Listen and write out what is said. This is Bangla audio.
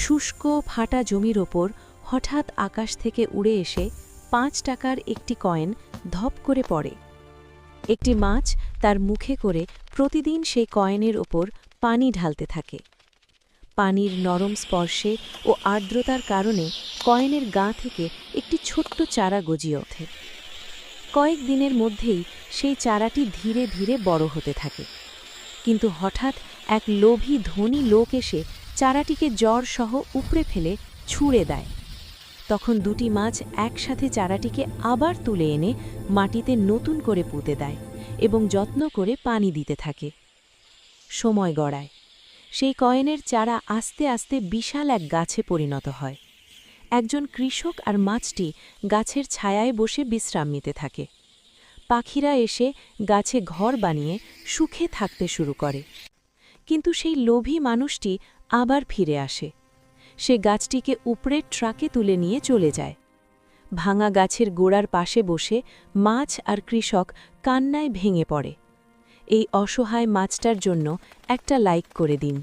শুষ্ক ফাটা জমির ওপর হঠাৎ আকাশ থেকে উড়ে এসে ৫ টাকার একটি কয়েন ধপ করে পড়ে। একটি মাছ তার মুখে করে প্রতিদিন সেই কয়েনের ওপর পানি ঢালতে থাকে। পানির নরম স্পর্শে ও আর্দ্রতার কারণে কয়েনের গা থেকে একটি ছোট্ট চারা গজিয়ে ওঠে। কয়েক দিনের মধ্যেই সেই চারাটি ধীরে ধীরে বড় হতে থাকে। কিন্তু হঠাৎ এক লোভী ধনী লোক এসে চারাটিকে জ্বরসহ উপড়ে ফেলে ছুঁড়ে দেয়। তখন দুটি মাছ একসাথে চারাটিকে আবার তুলে এনে মাটিতে নতুন করে পুঁতে দেয় এবং যত্ন করে পানি দিতে থাকে। সময় গড়ায়। সেই কয়েনের চারা আস্তে আস্তে বিশাল এক গাছে পরিণত হয়। একজন কৃষক আর মাছটি গাছের ছায়ায় বসে বিশ্রাম নিতে থাকে। পাখিরা এসে গাছে ঘর বানিয়ে সুখে থাকতে শুরু করে। কিন্তু সেই লোভী মানুষটি আবার ফিরে আসে। সে গাছটিকে উপরে ট্রাকে তুলে নিয়ে চলে যায়। ভাঙা গাছের গোড়ার পাশে বসে মাছ আর কৃষক কান্নায় ভেঙে পড়ে। এই অসহায় মাছটার জন্য একটা লাইক করে দিন।